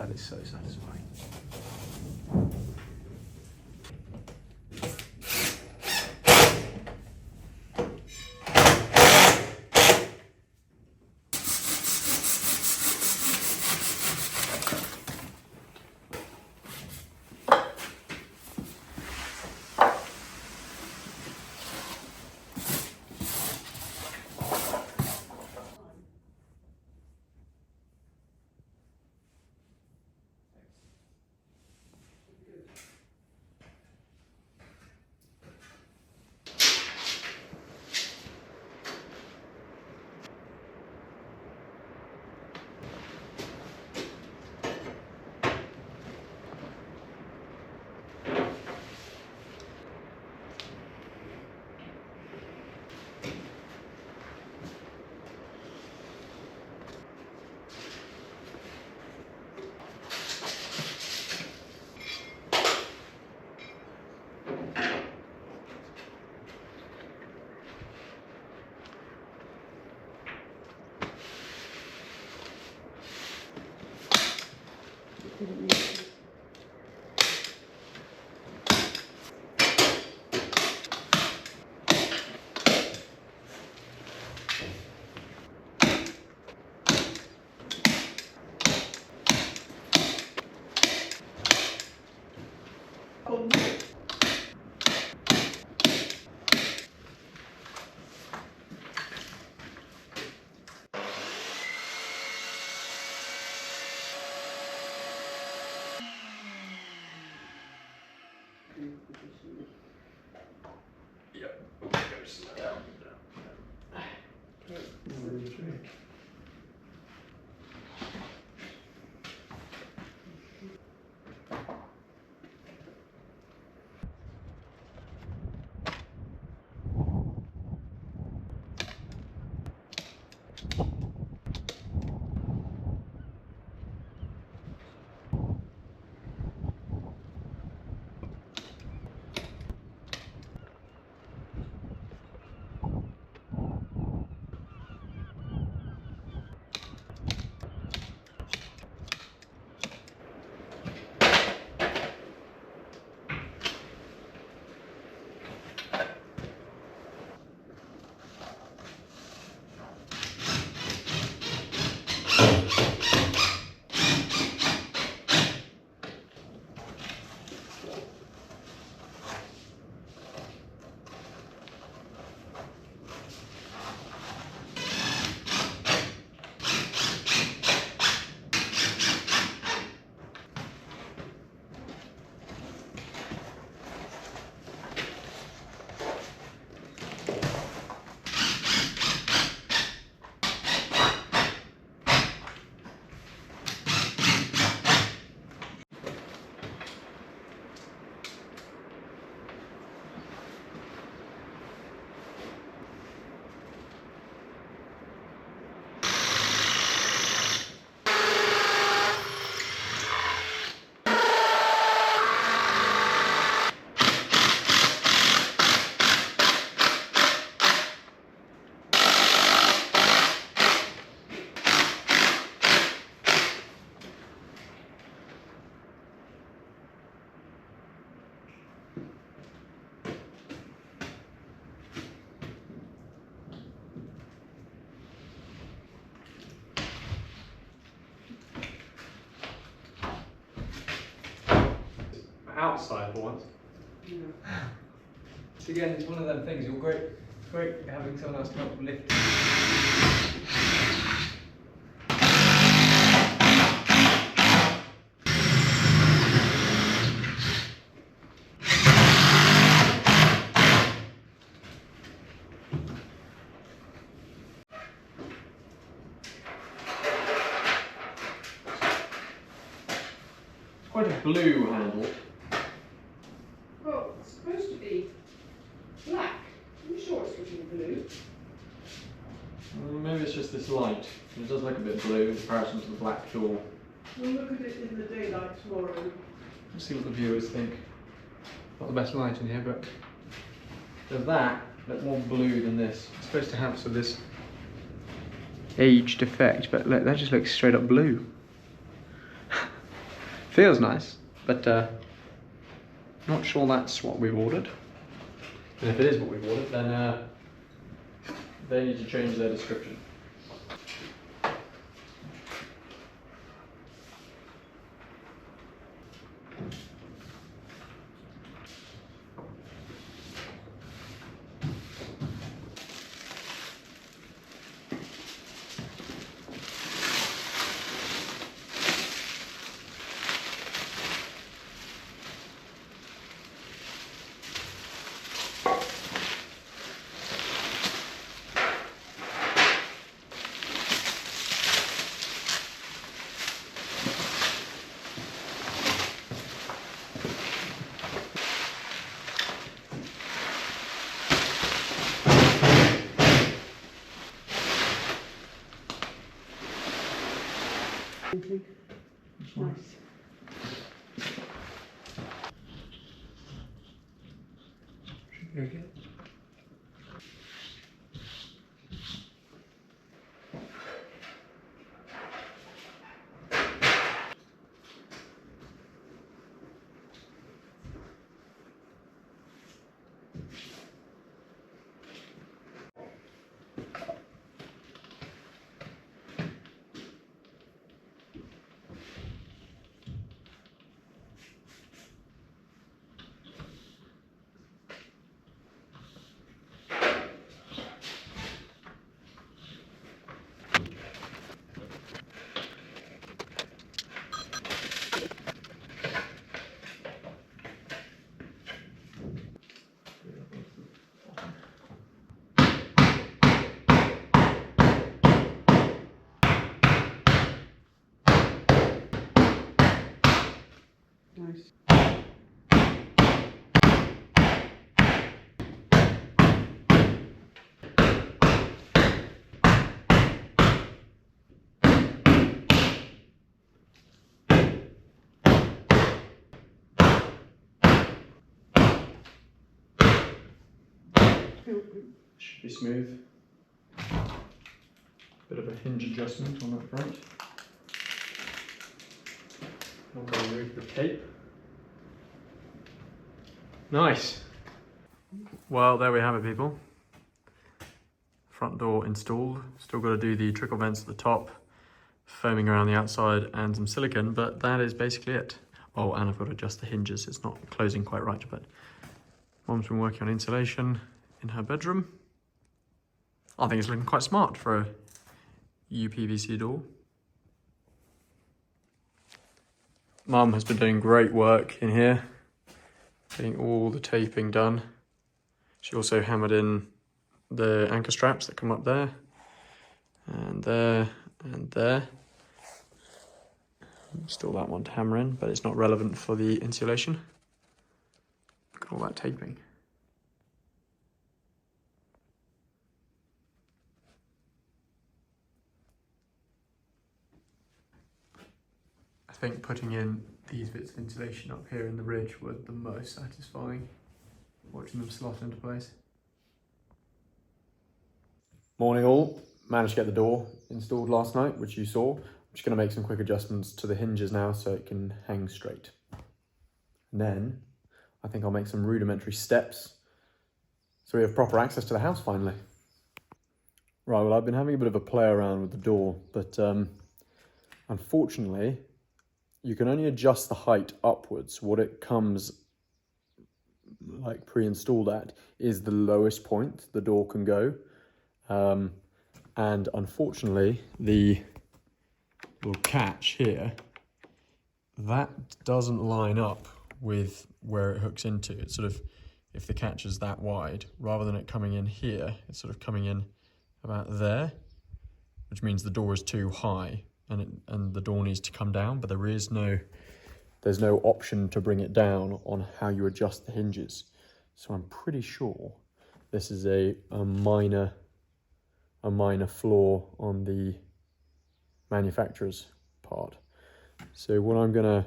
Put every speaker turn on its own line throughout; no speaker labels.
That is so satisfying. Yep. Okay, slow down. Outside for once. Yeah. So again, it's one of them things. You're great having someone else to help lift. It's quite a blue handle.
Well, it's supposed to be black. I'm sure it's looking blue.
Maybe it's just this light. It does look a bit blue in comparison to the black door.
We'll look at it in the daylight tomorrow.
We'll see what the viewers think. Not the best light in here, but there's that, but more blue than this. It's supposed to have this aged effect, but look, that just looks straight up blue. Feels nice, but not sure that's what we've ordered. And if it is what we've ordered, then they need to change their description.
Nice.
Very good.
Nice.
Should be smooth. Bit of a hinge adjustment on that front. I'll go remove the tape. Nice. Well, there we have it, people. Front door installed. Still got to do the trickle vents at the top, foaming around the outside, and some silicone, but that is basically it. Oh, and I've got to adjust the hinges. It's not closing quite right, but Mom's been working on insulation in her bedroom. I think it's looking quite smart for a UPVC door. Mum has been doing great work in here, getting all the taping done. She also hammered in the anchor straps that come up there, and there, and there. Still that one to hammer in, but it's not relevant for the insulation. Look at all that taping. I think putting in these bits of insulation up here in the ridge were the most satisfying, watching them slot into place. Morning all, managed to get the door installed last night, which you saw. I'm just going to make some quick adjustments to the hinges now so it can hang straight. And then I think I'll make some rudimentary steps so we have proper access to the house finally. Right, well, I've been having a bit of a play around with the door, but unfortunately, you can only adjust the height upwards. What it comes like pre-installed at is the lowest point the door can go. And unfortunately, the little catch here, that doesn't line up with where it hooks into. It's sort of, if the catch is that wide, rather than it coming in here, it's sort of coming in about there, which means the door is too high and the door needs to come down, but there's no option to bring it down on how you adjust the hinges. So I'm pretty sure this is a minor flaw on the manufacturer's part. So what I'm gonna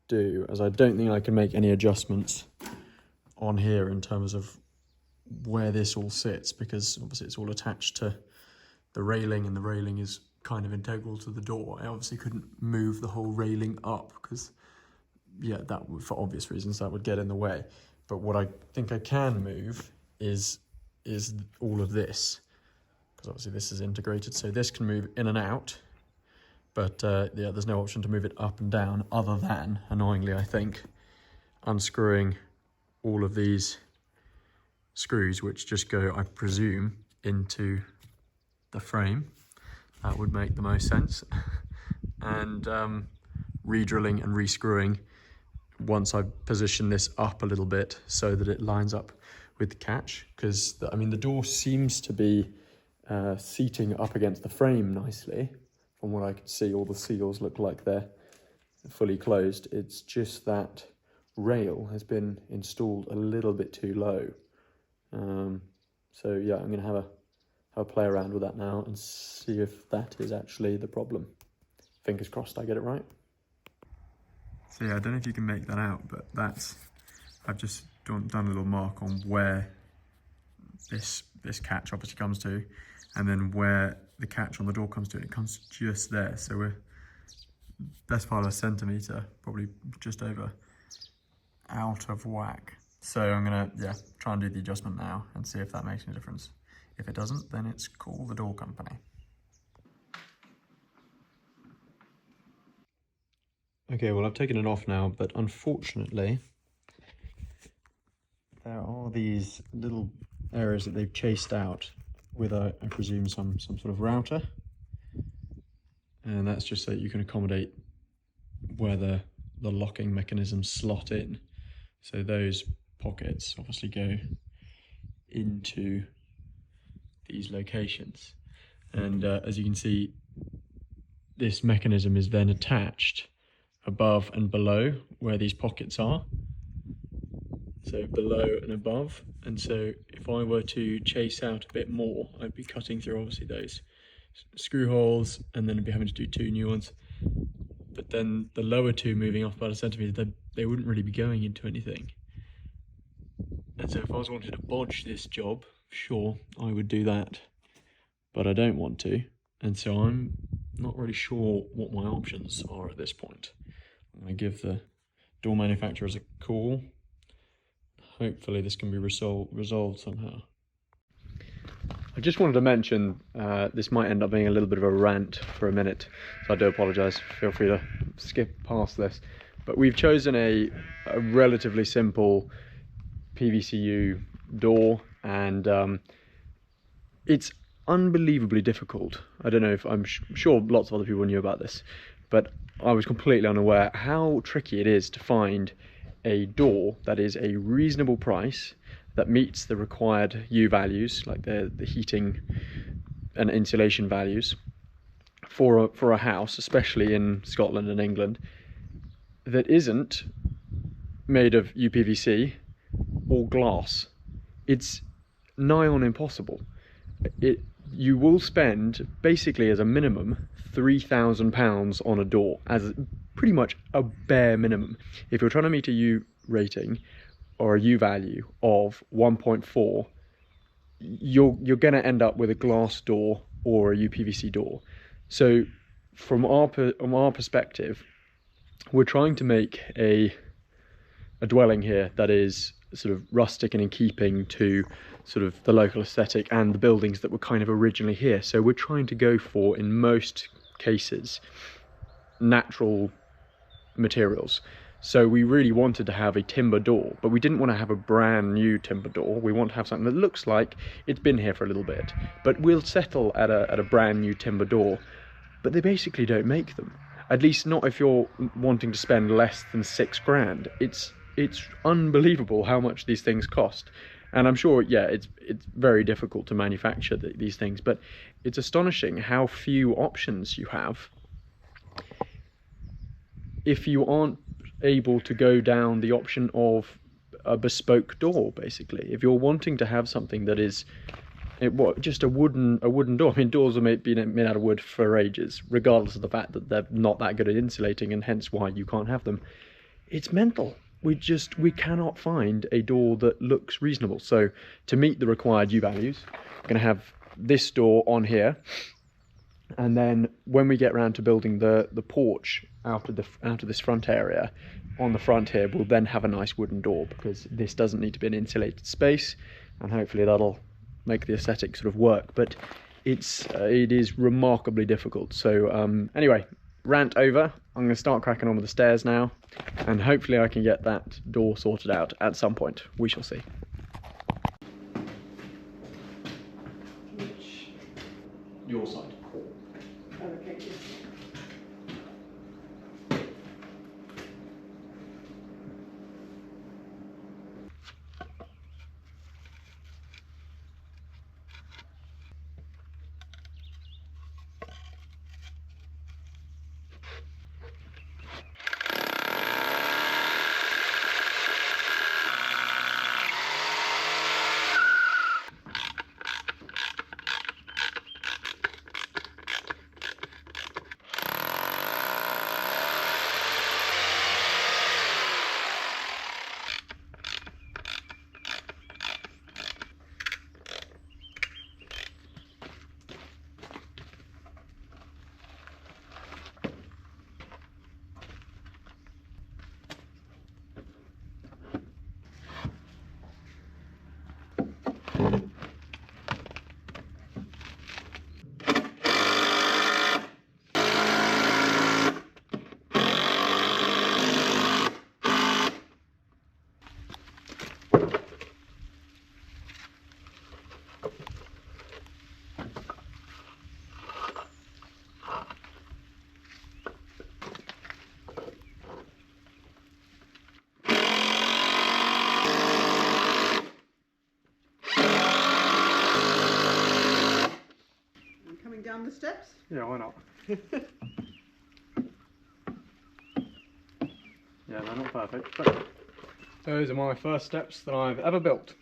do is, I don't think I can make any adjustments on here in terms of where this all sits, because obviously it's all attached to the railing, and the railing is kind of integral to the door. I obviously couldn't move the whole railing up because yeah, that would, for obvious reasons, that would get in the way. But what I think I can move is all of this, because obviously this is integrated, so this can move in and out. But yeah, there's no option to move it up and down other than, annoyingly, I think, unscrewing all of these screws, which just go, I presume, into the frame. That would make the most sense. And re-drilling and re-screwing once I position this up a little bit so that it lines up with the catch. Because, I mean, the door seems to be seating up against the frame nicely. From what I can see, all the seals look like they're fully closed. It's just that rail has been installed a little bit too low. So yeah, I'm going to have a play around with that now and see if that is actually the problem. Fingers crossed I get it right. So yeah, I don't know if you can make that out, but I've just done a little mark on where this catch obviously comes to, and then where the catch on the door comes to. It comes just there, so we're best part of a centimetre, probably just over, out of whack. So I'm gonna, yeah, try and do the adjustment now and see if that makes any difference. If it doesn't, then it's call the door company. Okay, well, I've taken it off now, but unfortunately, there are these little areas that they've chased out with, I presume, some sort of router. And that's just so that you can accommodate where the locking mechanisms slot in. So those pockets obviously go into these locations. And as you can see, this mechanism is then attached above and below where these pockets are. So below and above. And so if I were to chase out a bit more, I'd be cutting through obviously those screw holes, and then I'd be having to do 2 new ones. But then the lower 2 moving off about a centimetre, they wouldn't really be going into anything. And so if I was wanting to bodge this job, sure, I would do that. But I don't want to. And so I'm not really sure what my options are at this point. I'm going to give the door manufacturers a call. Hopefully this can be resolved somehow. I just wanted to mention, this might end up being a little bit of a rant for a minute, so I do apologise. Feel free to skip past this. But we've chosen a relatively simple PVCU door, and it's unbelievably difficult. I don't know if I'm sure lots of other people knew about this, but I was completely unaware how tricky it is to find a door that is a reasonable price, that meets the required U values, like the heating and insulation values for a house, especially in Scotland and England, that isn't made of UPVC or glass. It's nigh on impossible. You will spend, basically as a minimum, £3,000 on a door, as pretty much a bare minimum. If you're trying to meet a U rating or a U value of 1.4, you're going to end up with a glass door or a UPVC door. So from our perspective, we're trying to make a dwelling here that is sort of rustic and in keeping to sort of the local aesthetic and the buildings that were kind of originally here. So we're trying to go for, in most cases, natural materials. So we really wanted to have a timber door, but we didn't want to have a brand new timber door. We want to have something that looks like it's been here for a little bit, but we'll settle at a brand new timber door. But they basically don't make them, at least not if you're wanting to spend less than £6,000. It's unbelievable how much these things cost. And I'm sure, yeah, it's very difficult to manufacture these things, but it's astonishing how few options you have if you aren't able to go down the option of a bespoke door. Basically, if you're wanting to have something that is just a wooden door. I mean, doors have been made out of wood for ages, regardless of the fact that they're not that good at insulating, and hence why you can't have them. It's mental. We cannot find a door that looks reasonable. So to meet the required U values, we're going to have this door on here, and then when we get around to building the porch out of this front area, on the front here will then have a nice wooden door, because this doesn't need to be an insulated space, and hopefully that'll make the aesthetic sort of work. But it is remarkably difficult. So anyway, rant over. I'm going to start cracking on with the stairs now, and hopefully I can get that door sorted out at some point. We shall see.
Which?
Your side.
Oh, okay, yes. Down the steps?
Yeah, why not? Yeah, they're not perfect, but those are my first steps that I've ever built.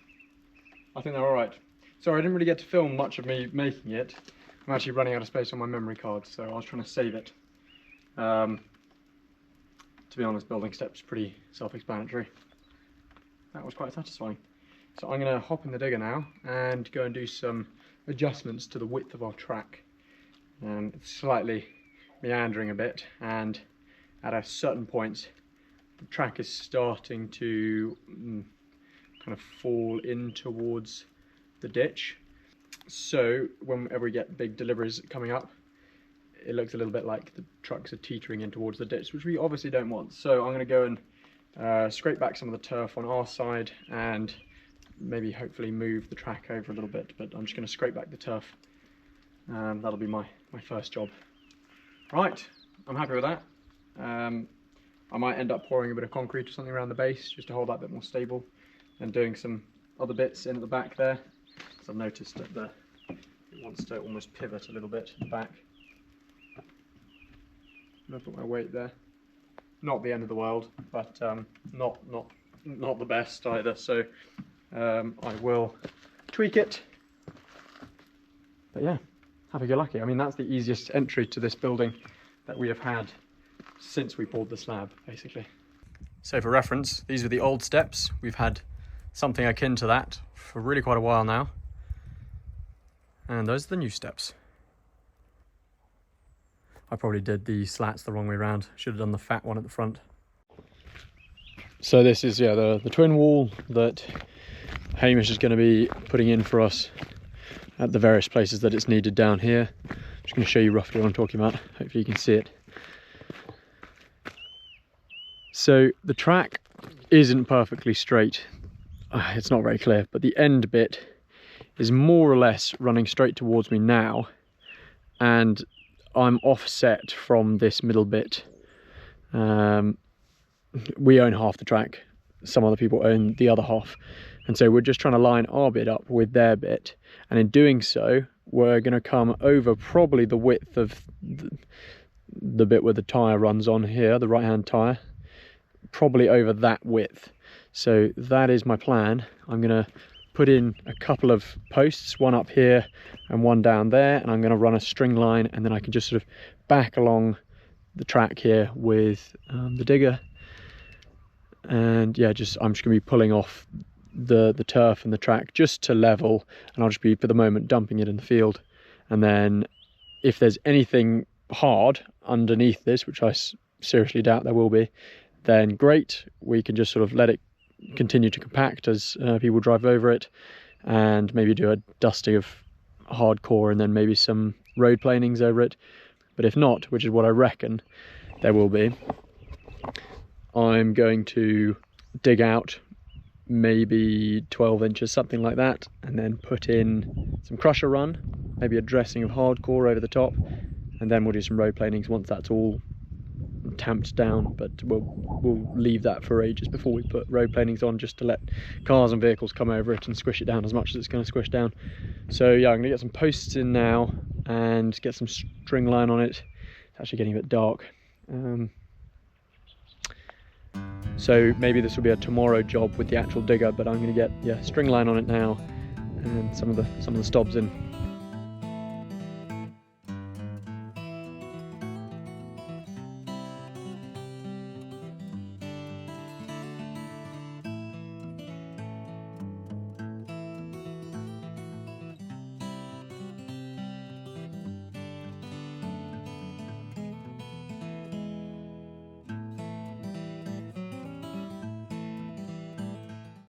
I think they're alright. Sorry, I didn't really get to film much of me making it. I'm actually running out of space on my memory card, so I was trying to save it. To be honest, building steps pretty self-explanatory. That was quite satisfying. So I'm going to hop in the digger now and go and do some adjustments to the width of our track. It's slightly meandering a bit, and at a certain point the track is starting to kind of fall in towards the ditch. So whenever we get big deliveries coming up, it looks a little bit like the trucks are teetering in towards the ditch, which we obviously don't want. So I'm going to go and scrape back some of the turf on our side and maybe hopefully move the track over a little bit, but I'm just going to scrape back the turf. That'll be my first job. Right, I'm happy with that. I might end up pouring a bit of concrete or something around the base just to hold that a bit more stable, and doing some other bits in at the back there, because I've noticed that it wants to almost pivot a little bit at the back. I'm going to put my weight there. Not the end of the world, but not the best either, so I will tweak it. But yeah, happy-go-lucky. I mean, that's the easiest entry to this building that we have had since we poured the slab, basically. So for reference, these are the old steps. We've had something akin to that for really quite a while now. And those are the new steps. I probably did the slats the wrong way around. Should have done the fat one at the front. So this is, yeah, the twin wall that Hamish is going to be putting in for us at the various places that it's needed down here. I'm just going to show you roughly what I'm talking about. Hopefully you can see it. So the track isn't perfectly straight. It's not very clear, but the end bit is more or less running straight towards me now, and I'm offset from this middle bit. We own half the track, some other people own the other half, and so we're just trying to line our bit up with their bit, and in doing so we're going to come over probably the width of the bit where the tyre runs on here, the right hand tyre, probably over that width. So that is my plan. I'm going to put in a couple of posts, one up here and one down there, and I'm going to run a string line, and then I can just sort of back along the track here with the digger, and yeah, I'm just going to be pulling off the turf and the track just to level, and I'll just be for the moment dumping it in the field. And then if there's anything hard underneath this, which I seriously doubt there will be, then great. We can just sort of let it continue to compact as people drive over it, and maybe do a dusting of hardcore and then maybe some road planings over it. But if not, which is what I reckon there will be, I'm going to dig out maybe 12 inches, something like that, and then put in some crusher run, maybe a dressing of hardcore over the top, and then we'll do some road planings once that's all tamped down. But we'll leave that for ages before we put road planings on, just to let cars and vehicles come over it and squish it down as much as it's going to squish down. So yeah, I'm going to get some posts in now and get some string line on it. It's actually getting a bit dark. So maybe this will be a tomorrow job with the actual digger, but I'm going to get string line on it now and some of the stobs in.